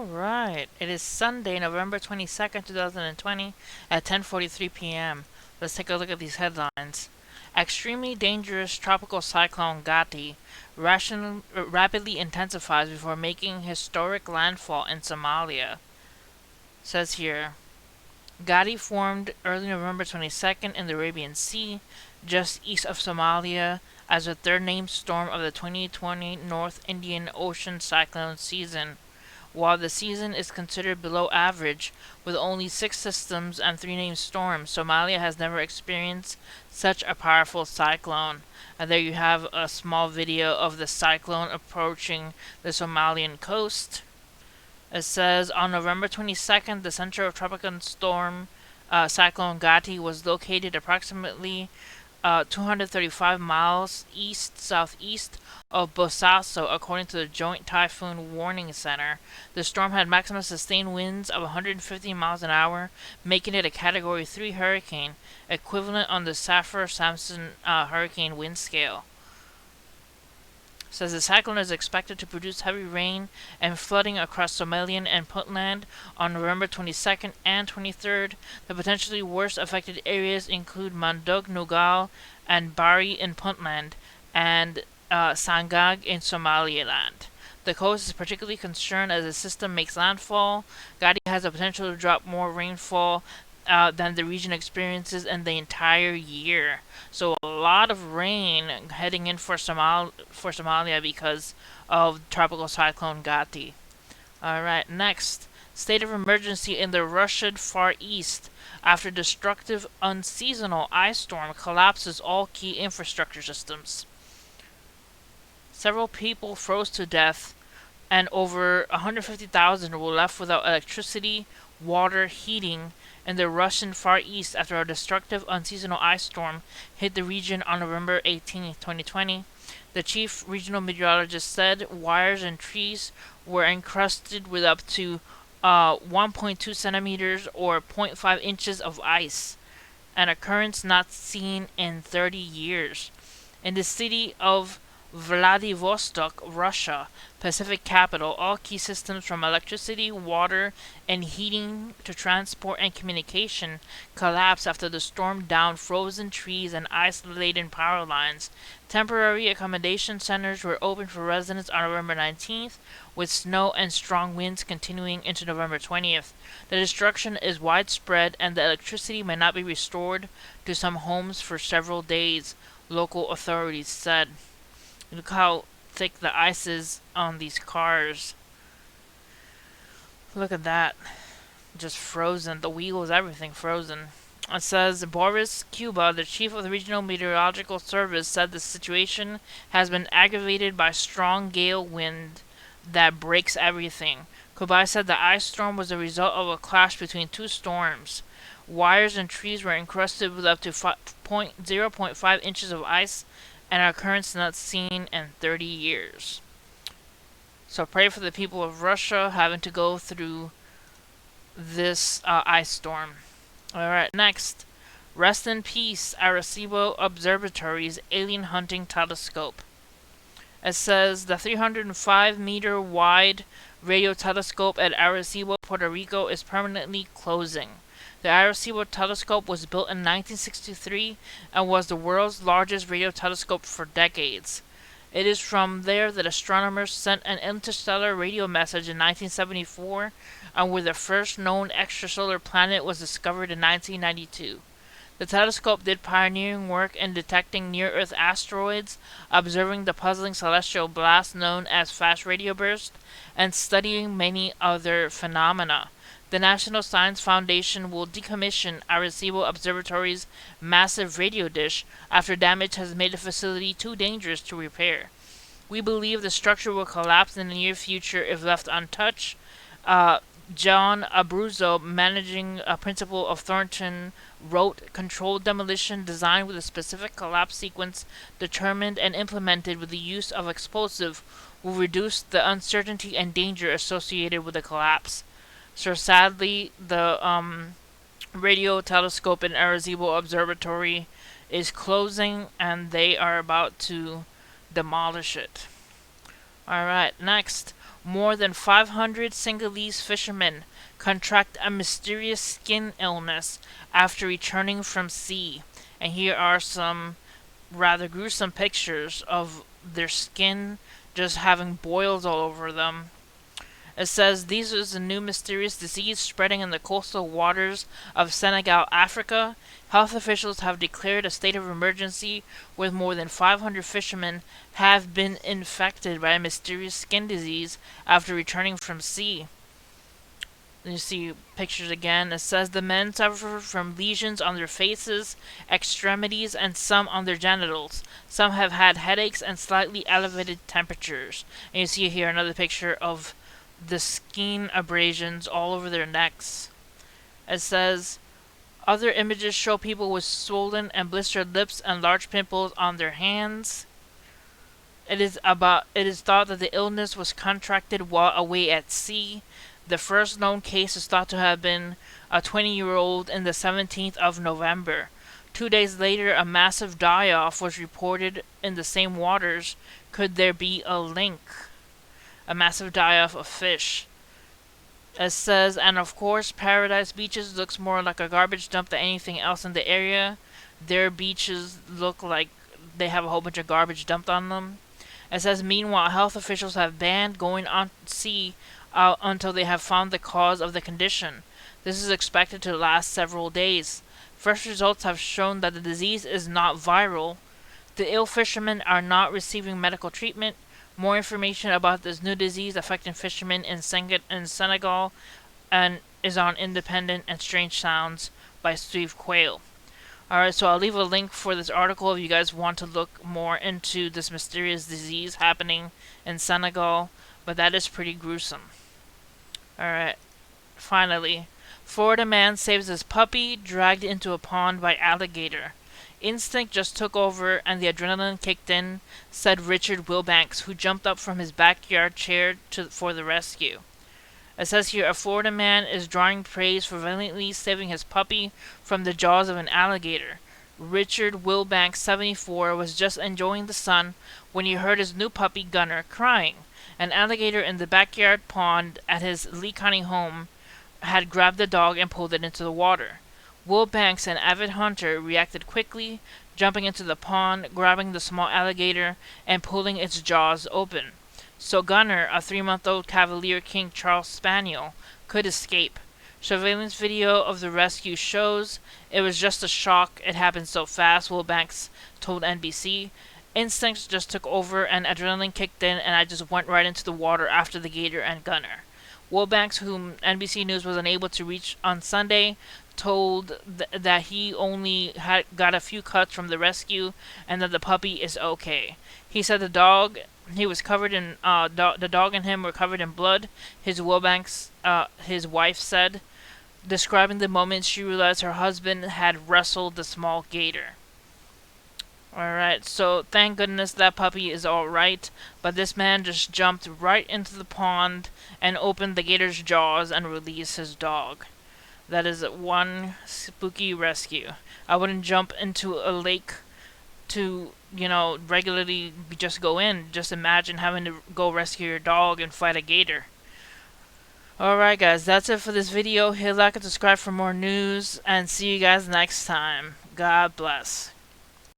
Alright, it is Sunday, November 22nd, 2020 at 10:43 p.m. Let's take a look at these headlines. Extremely dangerous tropical cyclone Gati rapidly intensifies before making historic landfall in Somalia. Says here, Gati formed early November 22nd in the Arabian Sea, just east of Somalia, as the third named storm of the 2020 North Indian Ocean cyclone season. While the season is considered below average, with only 6 systems and 3 named storms, Somalia has never experienced such a powerful cyclone. And there you have a small video of the cyclone approaching the Somalian coast. It says on November 22nd, the center of tropical storm Cyclone Gati was located approximately 235 miles east-southeast of Bosaso, according to the Joint Typhoon Warning Center. The storm had maximum sustained winds of 150 miles an hour, making it a Category 3 hurricane, equivalent on the Saffir-Simpson hurricane wind scale. Says the cyclone is expected to produce heavy rain and flooding across Somalian and Puntland on November 22nd and 23rd. The potentially worst affected areas include Mandog, Nugal, and Bari in Puntland, and Sangag in Somaliland. The coast is particularly concerned as the system makes landfall. Gadi has the potential to drop more rainfall than the region experiences in the entire year. So a lot of rain heading in for Somalia because of Tropical Cyclone Gati. Alright, next. State of emergency in the Russian Far East after destructive unseasonal ice storm collapses all key infrastructure systems. Several people froze to death and over 150,000 were left without electricity, water, heating in the Russian Far East after a destructive unseasonal ice storm hit the region on November 18, 2020. The chief regional meteorologist said wires and trees were encrusted with up to 1.2 centimeters or 0.5 inches of ice, an occurrence not seen in 30 years. In the city of Vladivostok, Russia, Pacific capital, all key systems from electricity, water, and heating to transport and communication collapsed after the storm downed frozen trees and ice-laden power lines. Temporary accommodation centers were opened for residents on November 19th, with snow and strong winds continuing into November 20th. The destruction is widespread and the electricity may not be restored to some homes for several days, local authorities said. Look how thick the ice is on these cars. Look at that. Just frozen. The wheels, everything frozen. It says Boris Cuba, the chief of the Regional Meteorological Service, said the situation has been aggravated by strong gale wind that breaks everything. Kubai said the ice storm was a result of a clash between 2 storms. Wires and trees were encrusted with up to 0.5 inches of ice, an occurrence not seen in 30 years. So pray for the people of Russia having to go through this ice storm. Alright, next. Rest in peace, Arecibo Observatory's alien hunting telescope. It says the 305-meter wide radio telescope at Arecibo, Puerto Rico is permanently closing. The Arecibo telescope was built in 1963 and was the world's largest radio telescope for decades. It is from there that astronomers sent an interstellar radio message in 1974 and where the first known extrasolar planet was discovered in 1992. The telescope did pioneering work in detecting near-Earth asteroids, observing the puzzling celestial blast known as fast radio bursts, and studying many other phenomena. The National Science Foundation will decommission Arecibo Observatory's massive radio dish after damage has made the facility too dangerous to repair. We believe the structure will collapse in the near future if left untouched. John Abruzzo, managing principal of Thornton, wrote, controlled demolition designed with a specific collapse sequence determined and implemented with the use of explosive will reduce the uncertainty and danger associated with the collapse. So sadly, the radio telescope in Arecibo Observatory is closing and they are about to demolish it. Alright, next. More than 500 Senegalese fishermen contract a mysterious skin illness after returning from sea. And here are some rather gruesome pictures of their skin just having boils all over them. It says these is a new mysterious disease spreading in the coastal waters of Senegal, Africa. Health officials have declared a state of emergency with more than 500 fishermen have been infected by a mysterious skin disease after returning from sea. You see pictures again. It says the men suffer from lesions on their faces, extremities, and some on their genitals. Some have had headaches and slightly elevated temperatures. And you see here another picture of the skin abrasions all over their necks. It says other images show people with swollen and blistered lips and large pimples on their hands. It is thought that the illness was contracted while away at sea. The first known case is thought to have been a 20-year-old in the 17th of November. 2 days later, a massive die-off was reported in the same waters. Could there be a link? A massive die-off of fish. It says, and of course, Paradise Beaches looks more like a garbage dump than anything else in the area. Their beaches look like they have a whole bunch of garbage dumped on them. It says, meanwhile, health officials have banned going on sea until they have found the cause of the condition. This is expected to last several days. First results have shown that the disease is not viral. The ill fishermen are not receiving medical treatment. More information about this new disease affecting fishermen in Senegal and is on Independent and Strange Sounds by Steve Quayle. Alright, so I'll leave a link for this article if you guys want to look more into this mysterious disease happening in Senegal, but that is pretty gruesome. Alright, finally, Florida man saves his puppy dragged into a pond by alligator. Instinct just took over and the adrenaline kicked in, said Richard Wilbanks, who jumped up from his backyard chair for the rescue. It says here, a Florida man is drawing praise for valiantly saving his puppy from the jaws of an alligator. Richard Wilbanks, 74, was just enjoying the sun when he heard his new puppy Gunner crying. An alligator in the backyard pond at his Lee County home had grabbed the dog and pulled it into the water. Wilbanks, an avid hunter, reacted quickly, jumping into the pond, grabbing the small alligator, and pulling its jaws open. So Gunner, a 3-month-old Cavalier King Charles Spaniel, could escape. Surveillance video of the rescue shows it was just a shock. It happened so fast, Wilbanks told NBC. Instincts just took over and adrenaline kicked in and I just went right into the water after the gator and Gunner. Wilbanks, whom NBC News was unable to reach on Sunday, told that he only got a few cuts from the rescue and that the puppy is okay. He said the dog and him were covered in blood. His wife said, describing the moment she realized her husband had wrestled the small gator. Alright, so thank goodness that puppy is alright, but this man just jumped right into the pond and opened the gator's jaws and released his dog. That is one spooky rescue. I wouldn't jump into a lake to, regularly just go in. Just imagine having to go rescue your dog and fight a gator. Alright guys, that's it for this video. Hit like and subscribe for more news, and see you guys next time. God bless.